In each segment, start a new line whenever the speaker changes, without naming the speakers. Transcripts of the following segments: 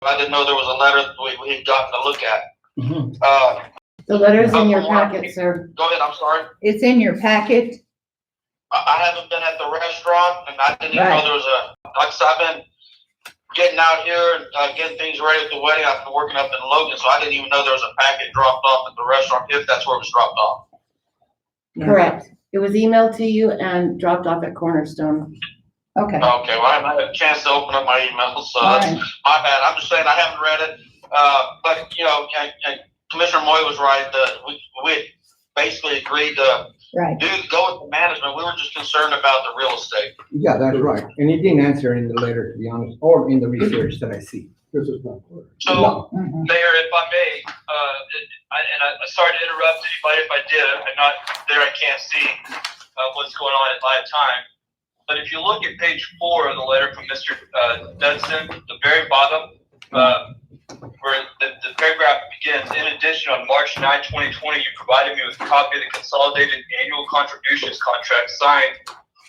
I didn't know there was a letter we had gotten to look at.
The letter's in your packet, sir.
Go ahead, I'm sorry.
It's in your packet.
I haven't been at the restaurant, and I didn't even know there was like I said, I've been getting out here and getting things ready at the wedding. I've been working up in Logan, so I didn't even know there was a packet dropped off at the restaurant, if that's where it was dropped off.
Correct. It was emailed to you and dropped off at Cornerstone. Okay.
Okay, well, I haven't had a chance to open up my email, so that's my bad. I'm just saying I haven't read it. But, you know, and Commissioner Moy was right. We basically agreed to go with the management. We were just concerned about the real estate.
Yeah, that's right. And he didn't answer in the letter, to be honest, or in the research that I see. This is not clear.
So, Mayor, if I may, I'm sorry to interrupt anybody if I did. I'm not there. I can't see what's going on at live time. But if you look at page 4 of the letter from Mr. Dudson, the very bottom, where the paragraph begins, in addition, on March 9, 2020, you provided me with a copy of the consolidated annual contributions contract signed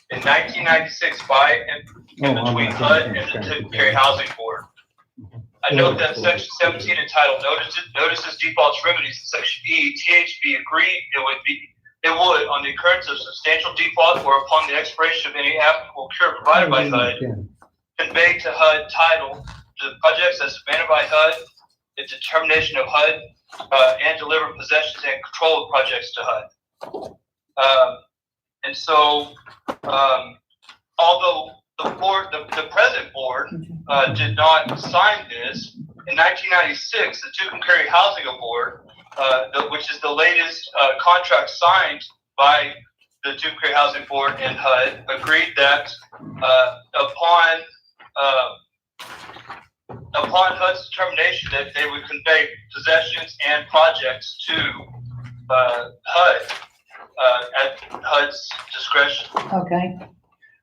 in 1996 by and between HUD and the Tucumcari Housing Board. I note that section 17 entitled Notices Defaults Remedies in section E, THB agreed it would, on the occurrence of substantial default or upon the expiration of any applicable cure provided by HUD, convey to HUD title to the projects as submitted by HUD, the determination of HUD, and deliver possessions and control of projects to HUD. And so, although the present board did not sign this, in 1996, the Tucumcari Housing Board, which is the latest contract signed by the Tucumcari Housing Board and HUD, agreed that upon HUD's determination that they would convey possessions and projects to HUD at HUD's discretion.
Okay.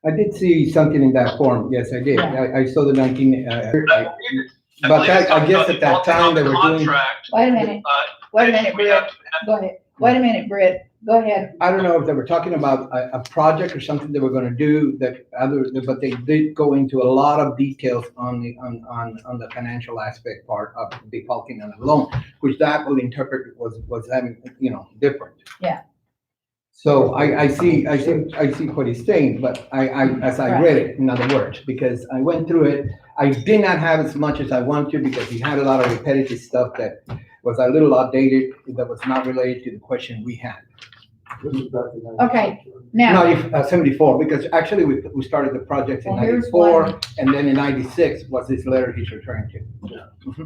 I did see something in that form. Yes, I did. I saw the 19. But I guess at that time they were doing.
Wait a minute. Wait a minute, Britt. Go ahead. Wait a minute, Britt. Go ahead.
I don't know if they were talking about a project or something they were going to do but they did go into a lot of details on the financial aspect part of defaulting on a loan, which that would interpret was having, different.
Yeah.
So I see what he's saying, but as I read it, in other words, because I went through it, I did not have as much as I wanted to because he had a lot of repetitive stuff that was a little outdated, that was not related to the question we had.
Okay, now.
No, 74, because actually we started the project in 94, and then in 96 was this letter he's referring to. Yeah.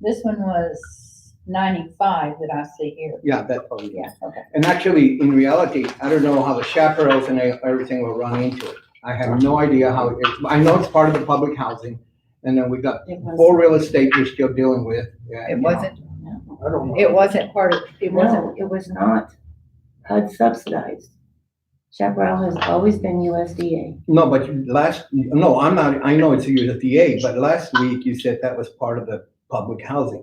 This one was 95 that I see here.
Yeah, that's probably.
Yeah, okay.
And actually, in reality, I don't know how the chaparrals and everything will run into it. I have no idea how it is. I know it's part of the public housing, and then we got 4 real estate we're still dealing with. Yeah,
it wasn't.
I don't know.
It wasn't part of. It wasn't.
No, it was not HUD subsidized. Chaparral has always been USDA.
No, but no, I'm not. I know it's a USDA, but last week you said that was part of the public housing.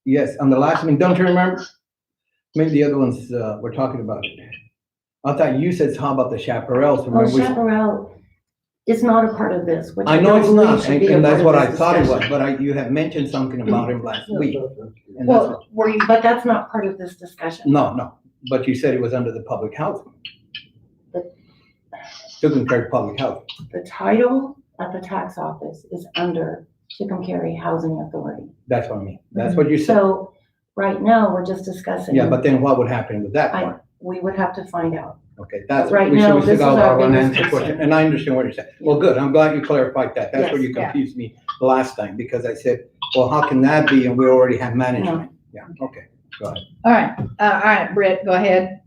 Yes, on the last meeting, don't you remember? Maybe the other ones were talking about it. I thought you said, how about the chaparrals?
Oh, chaparral is not a part of this.
I know it's not, and that's what I thought it was, but you had mentioned something about him last week.
Well, but that's not part of this discussion.
No, but you said it was under the public housing. Tucumcari Public Housing.
The title at the tax office is under Tucumcari Housing Authority.
That's what I mean. That's what you said.
So right now we're just discussing.
Yeah, but then what would happen with that part?
We would have to find out.
Okay, that's
right now. This is our biggest
question, and I understand what you're saying. Well, good. I'm glad you clarified that. That's where you confused me last time, because I said, well, how can that be? And we already have management. Yeah. Okay. Go ahead.
All right, Britt, go ahead.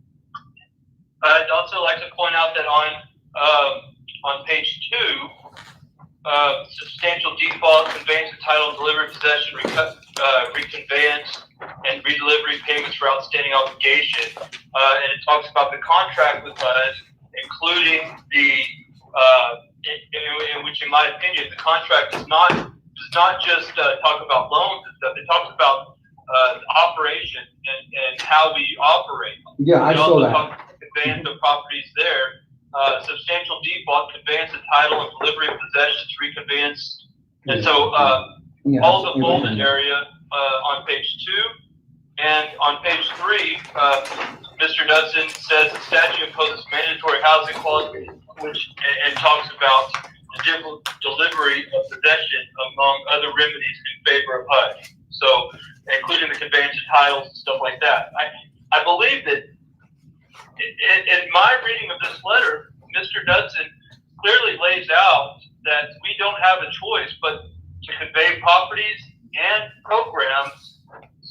I'd also like to point out that on page 2, substantial default, conveyance of title, delivery, possession, reconveyance, and redelivery payments for outstanding obligation. And it talks about the contract with HUD, including in which, in my opinion, the contract does not just talk about loans and stuff. It talks about operation and how we operate.
Yeah, I saw that.
It also talks about conveyance of properties there. Substantial default, conveyance of title, and delivery of possessions, reconveyance And so,
Yeah,
all the
it was
bolded
in-
area, on page 2, and on page 3, Mr. Knudsen says the statute imposes mandatory housing clause, and talks about the delivery of possession among other remedies in favor of HUD. So, including the conveyance of titles and stuff like that. I believe that in my reading of this letter, Mr. Knudsen clearly lays out that we don't have a choice but to convey properties and programs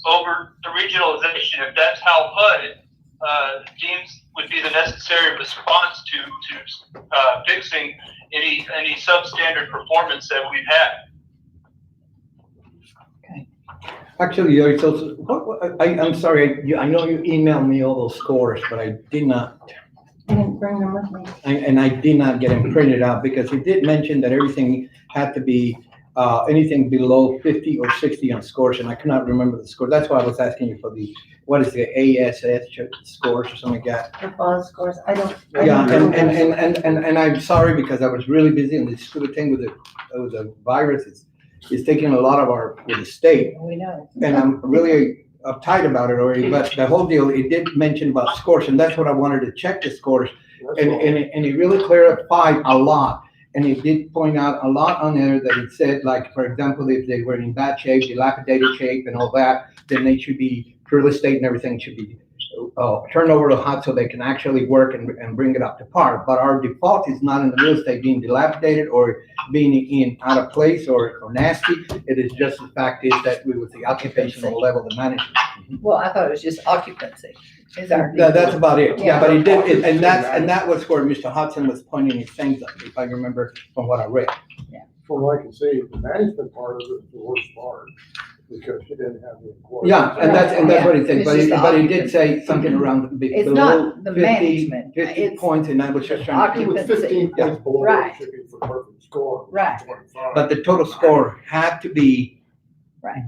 over to regionalization if that's how HUD deems would be the necessary response to fixing any substandard performance that we've had.
Actually, I'm sorry, I know you emailed me all those scores, but I did not,
I didn't bring them with me.
and I did not get them printed out because he did mention that everything had to be, anything below 50 or 60 on scores, and I cannot remember the score. That's why I was asking you for what is the ASS scores or something like that?
The fall scores, I don't.
Yeah,
don't know.
and I'm sorry because I was really busy, and this stupid thing with the virus is taking a lot of with the state.
We know.
And I'm really uptight about it already, but the whole deal, it did mention about scores, and that's what I wanted to check the scores. And it really clarified a lot. And it did point out a lot on there that it said, like, for example, if they were in bad shape, dilapidated shape and all that, then they should be, real estate and everything should be turned over to HUD so they can actually work and bring it up to par. But our default is not in the real estate being dilapidated or being out of place or nasty. It is just the fact is that we was the occupational level, the management.
Well, I thought it was just occupancy. Is our
That's about it. Yeah, but it did,
Yeah.
and that was where Mr. Hudson was pointing his things up, if I remember from what I read.
From what I can see, the management part of it is the worst part, because you didn't have the employees.
Yeah, and that's what he said,
It's
but
just the
he did
occupancy.
say something around
It's
below
not the
50
management,
50
it's
points, and I was just trying to.
It was
occupancy.
15
Yeah.
points below
Right.
what it should be for perfect score.
Right.
25.
But the total score had to be
Right.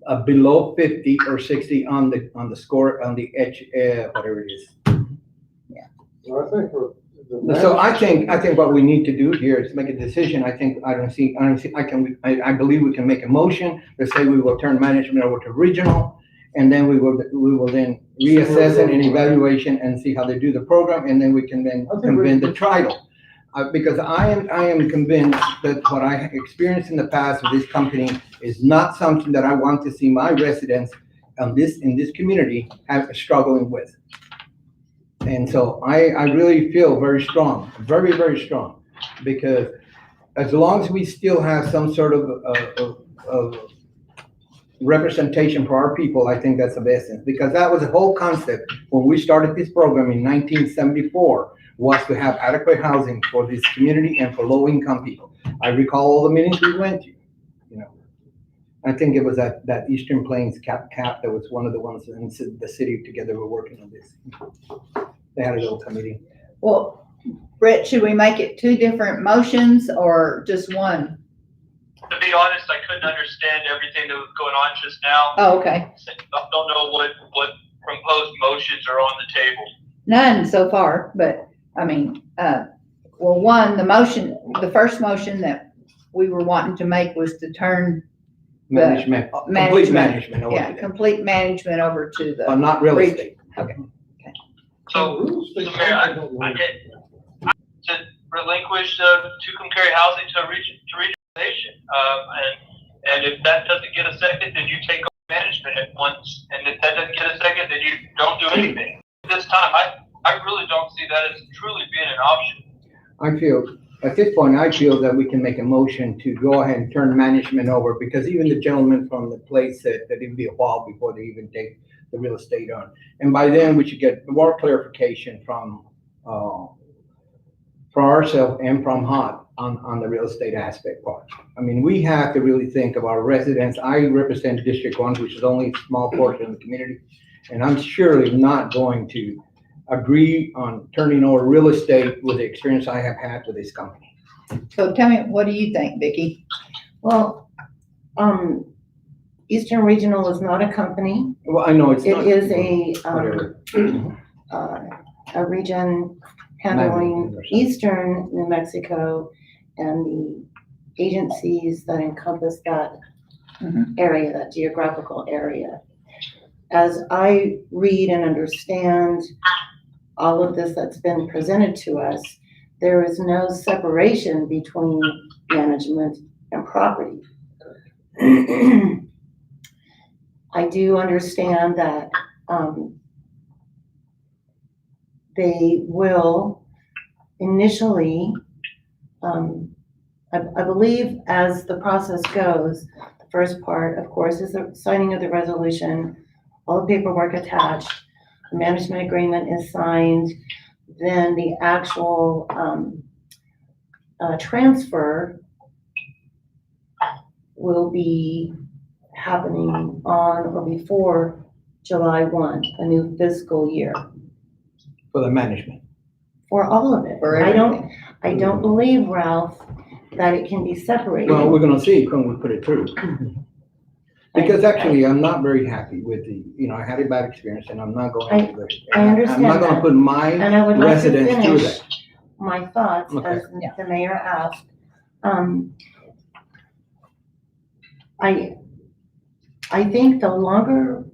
a below 50 or 60 on the score, on the edge, whatever it is.
So I think for the
So I
management-
think what we need to do here is make a decision. I believe we can make a motion to say we will turn management over to regional, and then we will then reassess it and evaluation and see how they do the program, and then we can then convene the title. Because I am convinced that what I have experienced in the past with this company is not something that I want to see my residents in this community struggling with. And so I really feel very strong, very, very strong, because as long as we still have some sort of representation for our people, I think that's the best thing. Because that was the whole concept when we started this program in 1974, was to have adequate housing for this community and for low-income people. I recall all the meetings we went to, you know. I think it was that Eastern Plains cap that was one of the ones in the city together were working on this. They had a little committee.
Well, Brett, should we make it 2 different motions or just one?
To be honest, I couldn't understand everything that was going on just now.
Oh, okay.
I don't know what proposed motions are on the table.
None so far, but I mean, well, one, the first motion that we were wanting to make was to turn
Management, complete
management,
management over
yeah,
to them.
complete management over to
But
the,
not real estate.
So,
Real estate,
Mayor,
I don't know.
to relinquish Tucumcari housing to regionalization. And if that doesn't get a second, then you take over management at once. And if that doesn't get a second, then you don't do anything. This time, I really don't see that as truly being an option.
At this point, I feel that we can make a motion to go ahead and turn management over, because even the gentleman from the place said that it'd be a while before they even take the real estate on. And by then, we should get more clarification from, for ourselves and from HUD on the real estate aspect part. I mean, we have to really think of our residents. I represent District 1, which is only a small portion of the community, and I'm surely not going to agree on turning over real estate with the experience I have had with this company.
so tell me, what do you think, Vicki?
Well, Eastern Regional is not a company.
Well, I know it's
It
not.
is
Whatever.
a region handling eastern New Mexico and the
agencies that encompass that
Mhm.
area, that geographical area. As I read and understand all of this that's been presented to us, there is no separation between management and property. I do understand that they will initially, I believe as the process goes, the first part, of course, is the signing of the resolution, all the paperwork attached, the management agreement is signed, then the actual transfer will be happening on or before July 1, a new fiscal year,
For the management.
for all of it.
For
I don't believe, Ralph, that it can be separated.
Well, we're gonna see when we put it through. Because actually, I'm not very happy with I had a bad experience and I'm not going to do it.
I understand
I'm not gonna
that.
put my
And I would like to
residents through
finish
that.
my thoughts,
Okay.
as the mayor asked. I think the longer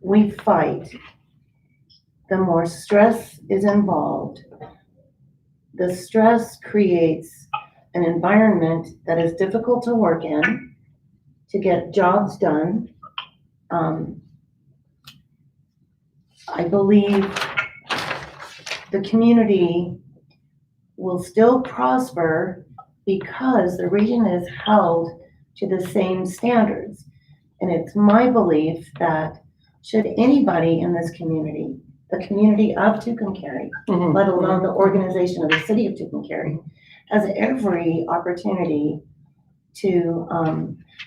we fight, the more stress is involved. The stress creates an environment that is difficult to work in, to get jobs done. I believe the community will still prosper because the region is held to the same standards. And it's my belief that should anybody in this community, the community of Tucumcari, let alone the organization of the city of Tucumcari, has every opportunity to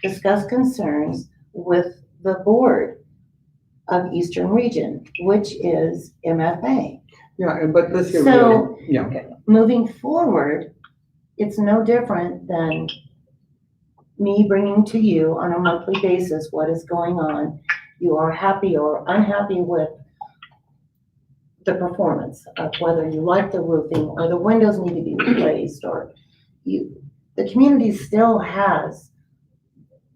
discuss concerns with the board of Eastern Region, which is MFA.
Yeah, but let's get
So-
real. Yeah,
Moving forward, it's no different than me bringing to you on a monthly basis what is going on. You are happy or unhappy with the performance of whether you like the roofing or the windows need to be replaced, or the community still has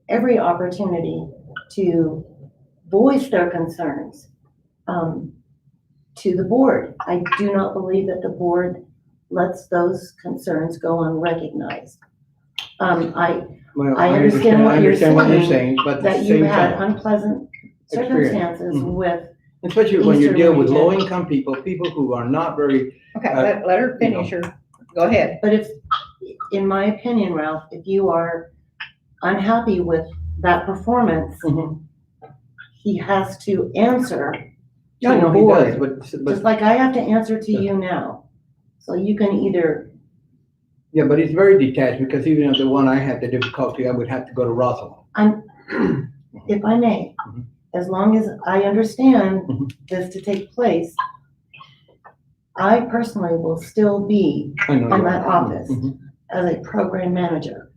every opportunity to voice their concerns to the board. I do not believe that the board lets those concerns go unrecognized.
well,
I understand what you're
saying, but at the
that you
same
had
time,
unpleasant
Experience.
circumstances
Mhm.
with,
especially when you
Eastern
deal with
region.
low-income people who are not very,
Okay, let her finish her, go ahead.
but if, in my opinion, Ralph, if you are unhappy with that performance, he has to answer to
I
the
know he does,
board,
but,
just like I have to answer to you now. So you can either,
yeah, but it's very detached, because even if the one I had the difficulty, I would have to go to Roswell.
if I may,
Mhm.
as long as I understand
Mhm.
this to take place, I personally will still be
I know
in
you
that
are.
office
Mhm.
as a program manager.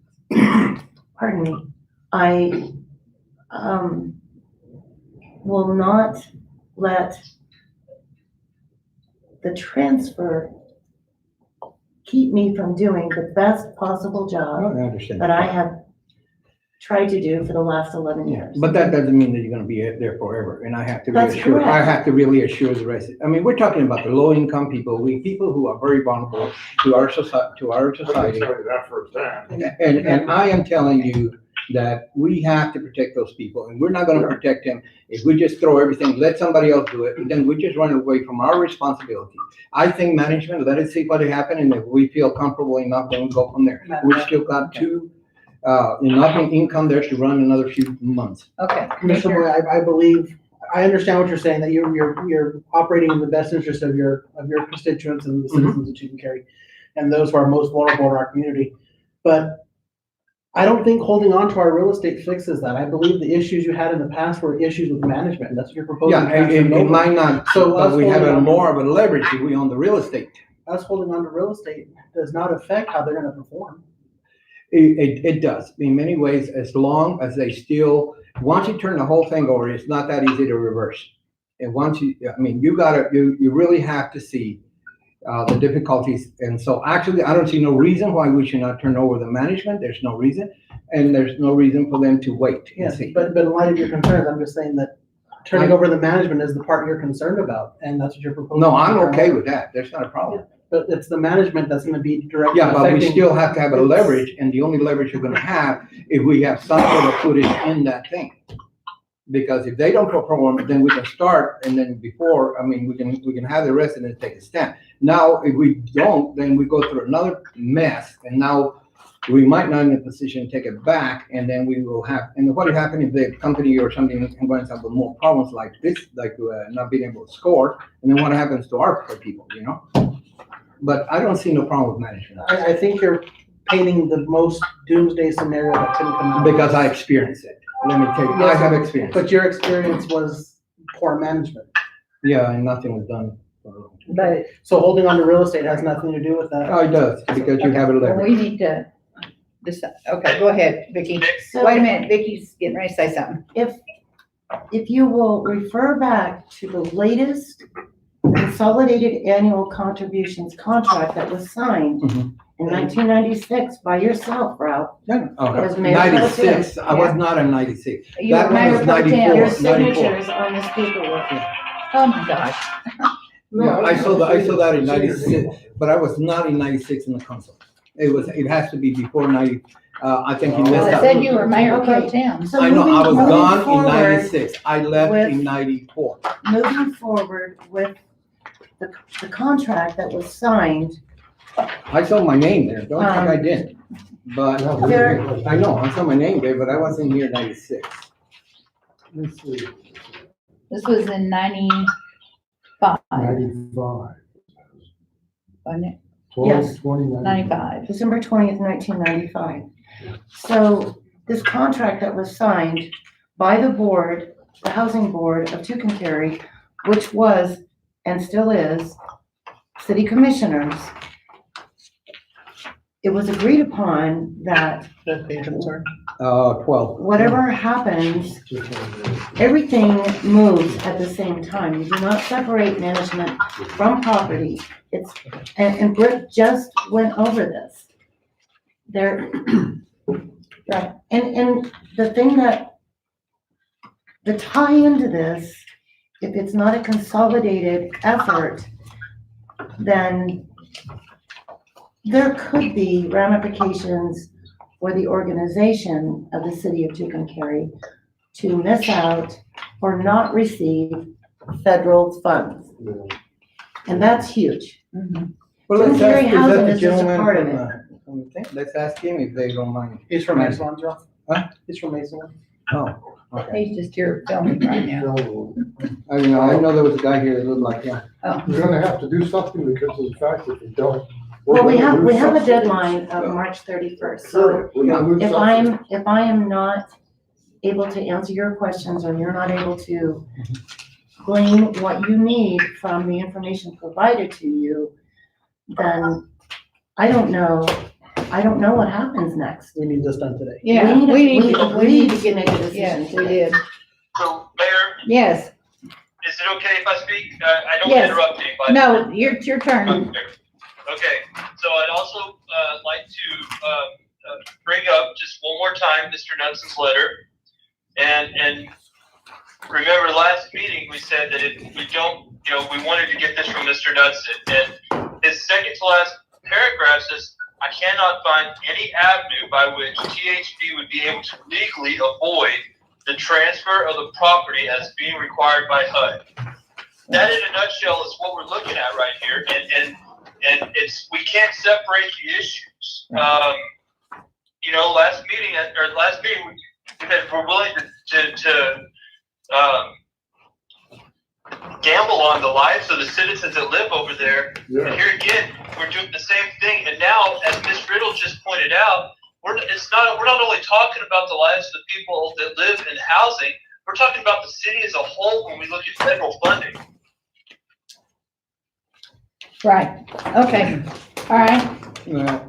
Pardon me. I will not let the transfer keep me from doing the best possible job
I understand.
that I have tried to do for the last 11
Yeah,
years.
but that doesn't mean that you're gonna be there forever, and I have to
That's
reassure, I
correct.
have to really assure the residents. I mean, we're talking about the low-income people, people who are very vulnerable to our society,
I can tell you that firsthand.
And I am telling you that we have to protect those people, and we're not gonna protect them if we just throw everything, let somebody else do it, and then we just run away from our responsibility. I think management, let us see what happened, and if we feel comfortable enough, then we go from there. We've still got enough income there to run another few months.
Okay.
Commissioner Moy, I believe, I understand what you're saying, that you're operating in the best interest of your constituents and the citizens of Tucumcari and those who are most vulnerable in our community. But I don't think holding on to our real estate fixes that. I believe the issues you had in the past were issues with management, and that's what you're proposing.
Yeah, it might not,
So
but we have
us
more of a leverage if we own the real estate.
Us holding on to real estate does not affect how they're gonna perform.
It does, in many ways, as long as they still, once you turn the whole thing over, it's not that easy to reverse. And once you really have to see, the difficulties. And so actually, I don't see no reason why we should not turn over the management. There's no reason. And there's no reason for them to wait and
Yes,
see.
but in light of your concerns, I'm just saying that turning over the management is the part you're concerned about, and that's what you're proposing.
No, I'm okay with that. There's not a problem.
But it's the management that's gonna be directly
Yeah, but we
affecting.
still have to have a leverage, and the only leverage you're gonna have if we have some sort of footage in that thing. Because if they don't perform, then we can start, and then before, I mean, we can have the residents take a stand. Now, if we don't, then we go through another mess, and now we might not in a position to take it back, and then we will have, and what will happen if the company or something runs up with more problems like this, like not being able to score, and then what happens to our people, you know? But I don't see no problem with management.
I think you're painting the most doomsday scenario that can come out.
Because I experienced it. Let me tell you, I have experience.
But your experience was poor management.
Yeah, and nothing was done.
But
So holding on to real estate has nothing to do with that.
Oh, it does, because you have a
well,
leverage.
we need to decide. Okay, go ahead, Vicky.
So
Wait a minute, Vicky's getting ready to say something.
if you will refer back to the latest consolidated annual contributions contract that was signed
Mhm.
in 1996 by yourself, Ralph. As mayor pro tem.
96, I was not in 96.
You
That
were
one
mayor
was
pro tem.
94.
Your
94.
signatures on this paperwork.
Oh, my gosh.
Yeah, I saw that in 96, but I was not in 96 in the council. It has to be before 90, I think he
Well,
messed
it
up.
said you were mayor pro
Okay.
tem.
So
I know, I was
moving
gone in
forward-
96. I left
with-
in 94.
Moving forward with the contract that was signed,
I saw my name there, don't think I did. But,
There-
I know, I saw my name there, but I wasn't here in 96.
Let's see,
This was in 95,
95,
wasn't it?
12, 29.
95.
December 20th, 1995. So this contract that was signed by the board, the housing board of Tucumcari, which was and still is city commissioners, it was agreed upon that
That page, I'm sorry.
12.
whatever happens, everything moves at the same time. You do not separate management from property. And Britt just went over this. There, right, and the thing the tie into this, if it's not a consolidated effort, then there could be ramifications for the organization of the city of Tucumcari to miss out or not receive federal funds. And that's huge.
Mhm.
Well, let's
Tucumcari
ask, is
Housing
that the
is just a
gentleman
part of
from the thing? Let's ask him if they don't mind.
He's from Mason, Ralph.
Huh?
He's from Mason.
Oh, okay.
He's just here filming right now.
I know there was a guy here that looked like him.
You're gonna have to do something because of the fact that if you don't.
Well, we have a
something.
deadline of March 31st. So
Correct. We're gonna lose
if
something.
I am not able to answer your questions or you're not able to glean what you need from the information provided to you, then I don't know what happens next.
We need this done today.
Yeah,
We
we
agreed
need
to make a decision
Yes, we
today.
did.
So, Mayor,
Yes,
is it okay if I speak? I don't
Yes.
interrupt anybody.
no, it's your turn.
Okay, so I'd also like to bring up just one more time Mr. Nutson's letter. And remember last meeting, we said that if we don't, we wanted to get this from Mr. Nutson. And his second to last paragraph says, I cannot find any avenue by which THB would be able to legally avoid the transfer of the property as being required by HUD. That in a nutshell is what we're looking at right here. And we can't separate the issues. Last meeting, we said we're willing to gamble on the lives of the citizens that live over there.
Yeah.
And here again, we're doing the same thing. And now, as Ms. Riddle just pointed out, we're not only talking about the lives of the people that live in housing, we're talking about the city as a whole when we look at federal funding.
Right, okay, all right.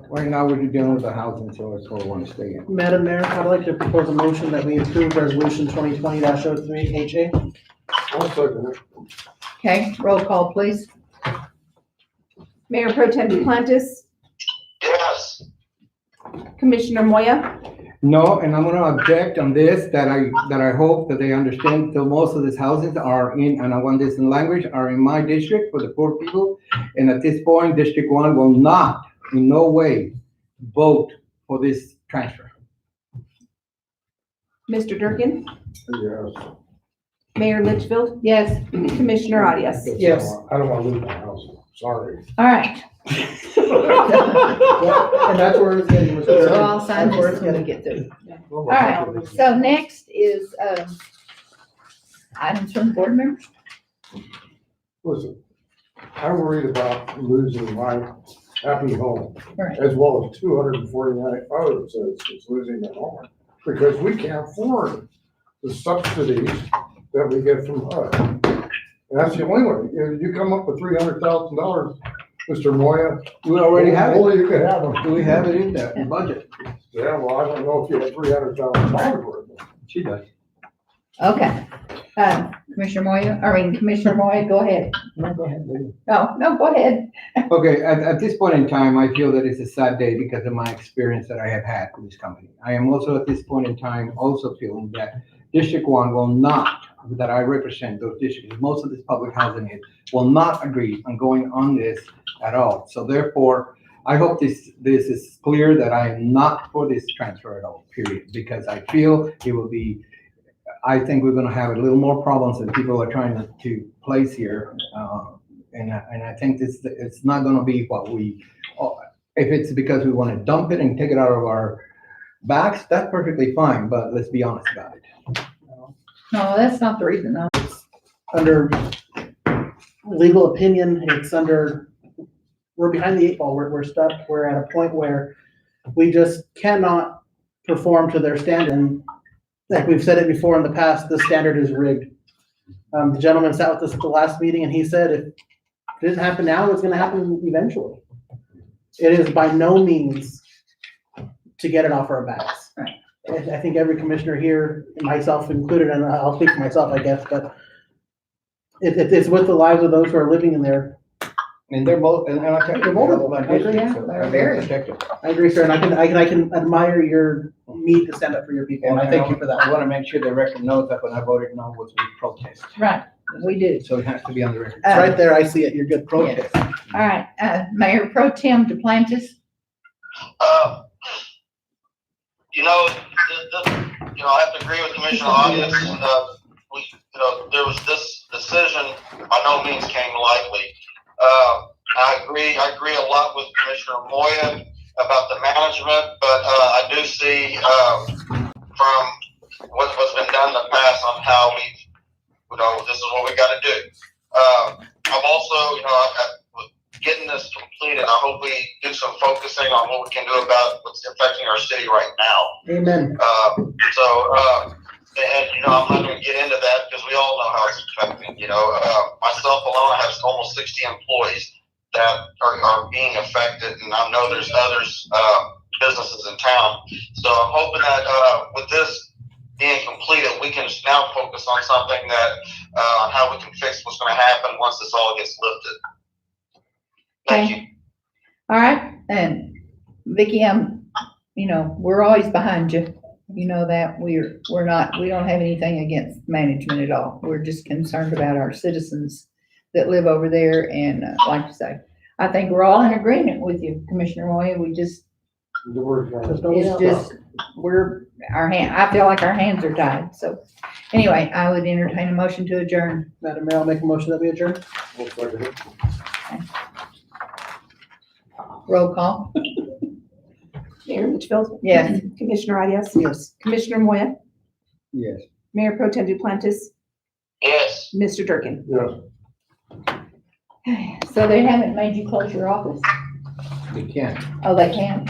Right now, we're dealing with the housing, so it's all one stay in.
Madam Mayor, I'd like to propose a motion that we approve resolution 2020-03 HA.
I'll second it.
Okay, roll call, please.
Mayor Pro Tem Duplantis,
Yes.
Commissioner Moya,
No, and I'm gonna object on this, that I hope that they understand that most of these houses are in, and I want this in language, are in my district for the poor people. And at this point, District 1 will not, in no way, vote for this transfer.
Mr. Durkin,
Yes.
Mayor Litchfield,
Yes,
Commissioner Arias.
Yes.
I don't wanna lose my house, sorry.
all right.
And that's where it's getting.
So I'll sign
That's where
this
it's
when we
getting.
get to it. All right, so next is, items from board members.
Listen, I'm worried about losing my happy home,
Right.
as well as 249 other citizens losing their home, because we can't afford the subsidies that we get from HUD. And that's the only way. You come up with $300,000, Mr. Moya.
We already have it.
Only you could have them.
Do we have it in the budget?
Yeah, well, I don't know if you have $300,000 worth.
She does.
Okay. Commissioner Moya, go ahead.
No, go ahead, lady.
No, go ahead.
Okay, at this point in time, I feel that it's a sad day because of my experience that I have had with this company. I am also at this point in time also feeling that District 1 will not, that I represent those districts, most of this public housing is, will not agree on going on this at all. So therefore, I hope this is clear that I am not for this transfer at all, period, because I feel it will be, I think we're gonna have a little more problems than people are trying to place here. And I think it's not gonna be what we, if it's because we wanna dump it and take it out of our backs, that's perfectly fine, but let's be honest about it.
No, that's not the reason, though.
Under legal opinion, it's under, we're behind the 8 ball, we're stuck, we're at a point where we just cannot perform to their standard. And like we've said it before in the past, the standard is rigged. The gentleman sat with us at the last meeting and he said, if it doesn't happen now, it's gonna happen eventually. It is by no means to get it off our backs.
Right.
I think every commissioner here, myself included, and I'll speak for myself, I guess, but it's with the lives of those who are living in there.
And they're both, and I tell you, they're vulnerable.
I agree.
They're very.
protected.
I agree, sir, and I can admire your need to stand up for your people, and I thank you for
I
that.
wanna make sure the record knows that when I voted no was with protest.
Right, we do.
So it has to be on the record.
It's right there, I see it, you're good.
Protest.
All right, Mayor Pro Tem Duplantis.
I have to agree with Commissioner Arias. There was this decision by no means came lightly. I agree a lot with Commissioner Moya about the management, but I do see from what's been done in the past on how this is what we got to do. I'm also, getting this completed, I hope we do some focusing on what we can do about what's affecting our city right now.
Amen.
I'm not going to get into that because we all know how it's affecting. Myself alone, I have almost 60 employees that are being affected, and I know there's others, businesses in town. So I'm hoping that with this being completed, we can now focus on something that on how we can fix what's going to happen once this all gets lifted. Thank you.
All right, and Vicki, we're always behind you. You know that we don't have anything against management at all. We're just concerned about our citizens that live over there. And like I say, I think we're all in agreement with you, Commissioner Moya. We just, it's just, I feel like our hands are tied. So anyway, I would entertain a motion to adjourn.
Madam Mayor, I'll make a motion that we adjourn.
Roll call.
Mayor Litchfield,
Yes.
Commissioner Arias,
Yes.
Commissioner Moya,
Yes.
Mayor Pro Tem Duplantis,
Yes.
Mr. Durkin.
Yes.
So they haven't made you close your office?
They can.
Oh, they can?